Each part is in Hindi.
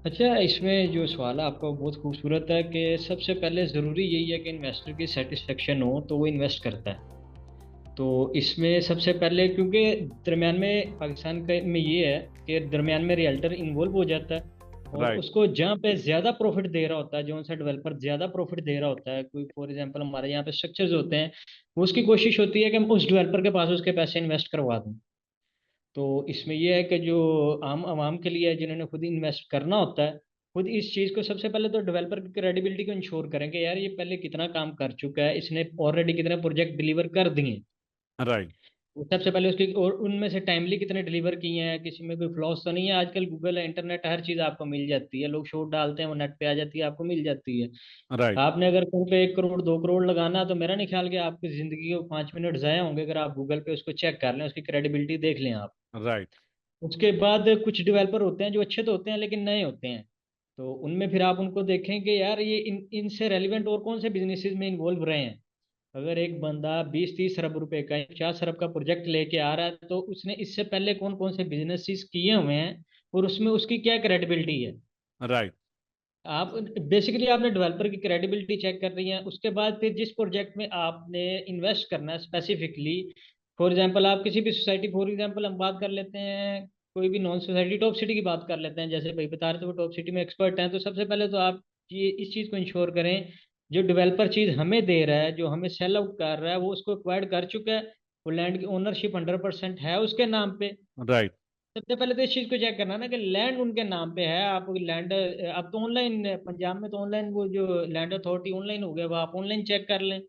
अच्छा, इसमें जो सवाल है आपका वो बहुत खूबसूरत है कि सबसे पहले ज़रूरी यही है कि इन्वेस्टर की सेटिस्फेक्शन हो तो वो इन्वेस्ट करता है। तो इसमें सबसे पहले क्योंकि दरमियान में पाकिस्तान के में ये है कि दरमियान में रियल्टर इन्वॉल्व हो जाता है और राइट। उसको जहाँ पे ज़्यादा प्रॉफिट दे रहा होता है, जो सा डेवलपर ज़्यादा प्रॉफिट दे रहा होता है, कोई फॉर एग्जांपल हमारे यहाँ पे स्ट्रक्चर्स होते हैं, वो उसकी कोशिश होती है कि हम उस डेवलपर के पास उसके पैसे इन्वेस्ट करवा दें। तो इसमें यह है कि जो आम आवाम के लिए है, जिन्होंने खुद इन्वेस्ट करना होता है, खुद इस चीज़ को सबसे पहले तो डेवलपर की क्रेडिबिलिटी को इंश्योर करें कि यार ये पहले कितना काम कर चुका है, इसने ऑलरेडी कितने प्रोजेक्ट डिलीवर कर दिए। राइट। वो सबसे पहले उसकी और उनमें से टाइमली कितने डिलीवर किए हैं, किसी में कोई फ्लॉस तो नहीं है। आजकल गूगल है, इंटरनेट, हर चीज़ आपको मिल जाती है, लोग शोध डालते हैं वो नेट पे आ जाती है, आपको मिल जाती है। राइट। आपने अगर कहीं पे 1 करोड़ 2 करोड़ लगाना तो मेरा नहीं ख्याल कि आपकी जिंदगी के 5 मिनट ज़ाया होंगे अगर आप गूगल पे उसको चेक कर लें, उसकी क्रेडिबिलिटी देख लें आप। राइट। उसके बाद कुछ डेवलपर होते हैं जो अच्छे तो होते हैं लेकिन नए होते हैं। तो उनमें फिर आप उनको देखें कि यार ये इनसे रेलिवेंट और कौन से बिजनेसेस में इन्वॉल्व रहे हैं। अगर एक बंदा 20-30 अरब रुपए का 50 अरब का प्रोजेक्ट लेके आ रहा है तो उसने इससे पहले कौन कौन से बिजनेसेस किए हुए हैं और उसमें उसकी क्या क्रेडिबिलिटी है। राइट। आप बेसिकली आपने डेवलपर की क्रेडिबिलिटी चेक कर रही है। उसके बाद फिर जिस प्रोजेक्ट में आपने इन्वेस्ट करना है स्पेसिफिकली, फॉर एग्जांपल आप किसी भी सोसाइटी, फॉर एग्जांपल हम बात कर लेते हैं कोई भी नॉन सोसाइटी, टॉप सिटी की बात कर लेते हैं, जैसे भाई बता रहे थे वो टॉप सिटी में एक्सपर्ट हैं, तो सबसे पहले तो आप ये इस चीज़ को इंश्योर करें जो डेवलपर चीज़ हमें दे रहा है, जो हमें सेल आउट कर रहा है, वो उसको एक्वायर कर चुका है, वो लैंड की ओनरशिप 100% है उसके नाम पे। राइट। सबसे पहले तो इस चीज को चेक करना ना कि लैंड उनके नाम पे है। आप लैंड, अब तो ऑनलाइन, पंजाब में तो ऑनलाइन वो जो लैंड अथॉरिटी ऑनलाइन हो गया, वो आप ऑनलाइन चेक कर लें।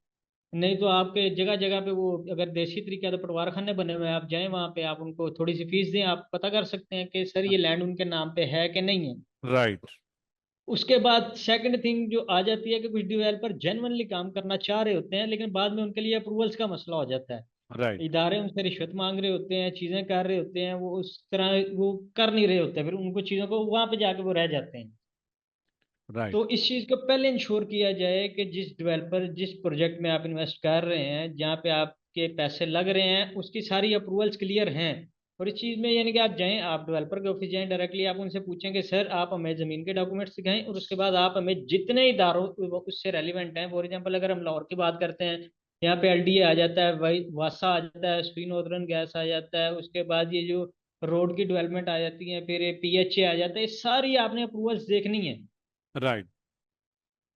नहीं तो आपके जगह जगह पे वो अगर देसी तरीके है तो पटवार खाने बने हुए हैं, आप जाएं वहां पे, आप उनको थोड़ी सी फीस दें, आप पता कर सकते हैं कि सर ये लैंड उनके नाम पे है कि नहीं है। राइट। उसके बाद सेकंड थिंग जो आ जाती है कि कुछ डेवलपर जेन्युइनली काम करना चाह रहे होते हैं लेकिन बाद में उनके लिए अप्रूवल्स का मसला हो जाता है। राइट। इदारे उनसे रिश्वत मांग रहे होते हैं, चीजें कर रहे होते हैं, वो उस तरह वो कर नहीं रहे होते, फिर उनको चीजों को वहां पे जाके वो रह जाते हैं। राइट। तो इस चीज को पहले इंश्योर किया जाए कि जिस डेवलपर जिस प्रोजेक्ट में आप इन्वेस्ट कर रहे हैं, जहाँ पे आपके पैसे लग रहे हैं, उसकी सारी अप्रूवल्स क्लियर हैं। और इस चीज में यानी कि आप जाएं, आप डेवलपर के ऑफिस जाएं, डायरेक्टली आप उनसे पूछें कि सर आप हमें जमीन के डॉक्यूमेंट्स दिखाएं, और उसके बाद आप हमें जितने इदारों उससे रेलिवेंट हैं, फॉर एग्जाम्पल अगर हम लाहौर की बात करते हैं, यहाँ पे एलडीए आ जाता है, वही वासा आ जाता है, स्वी नॉर्दर्न गैस आ जाता है, उसके बाद ये जो रोड की डेवलपमेंट आ जाती है, फिर पीएचए आ जाता है, ये सारी आपने अप्रूवल्स देखनी है। राइट।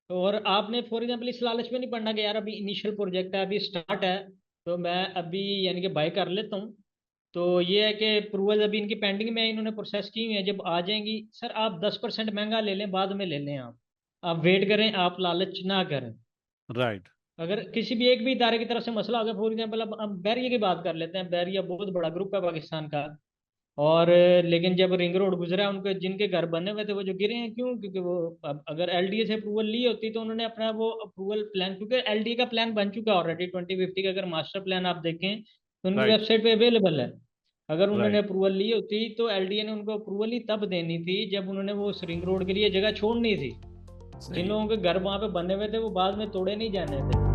और आपने फॉर एग्जाम्पल इस लालच में नहीं पड़ना कि यार अभी इनिशियल प्रोजेक्ट है, अभी स्टार्ट है, तो मैं अभी यानी कि बाय कर लेता हूँ। तो ये है कि अप्रूवल अभी इनकी पेंडिंग में है, इन्होंने प्रोसेस की हुई है, जब आ जाएंगी सर आप 10% महंगा ले लें, बाद में ले लें। आप वेट करें, आप लालच ना करें। राइट। अगर किसी भी एक भी इदारे की तरफ से मसला हो गया, फॉर एग्जाम्पल अब हम बैरिया की बात कर लेते हैं, बैरिया बहुत बड़ा ग्रुप है पाकिस्तान का। और लेकिन जब रिंग रोड गुजरा, उनके जिनके घर बने हुए थे वो जो गिरे हैं, क्यों? क्योंकि वो अब अगर एलडीए से अप्रूवल ली होती तो उन्होंने अपना वो अप्रूवल प्लान, क्योंकि एलडीए का प्लान बन चुका है ऑलरेडी 2050 का, अगर मास्टर प्लान आप देखें तो उनकी राइट। वेबसाइट पे अवेलेबल है। अगर उन्होंने राइट। अप्रूवल ली होती तो एलडीए ने उनको अप्रूवल ही तब देनी थी जब उन्होंने वो उस रिंग रोड के लिए जगह छोड़नी थी। जिन सही है। लोगों के घर वहां पे बने हुए थे वो बाद में तोड़े नहीं जाने थे।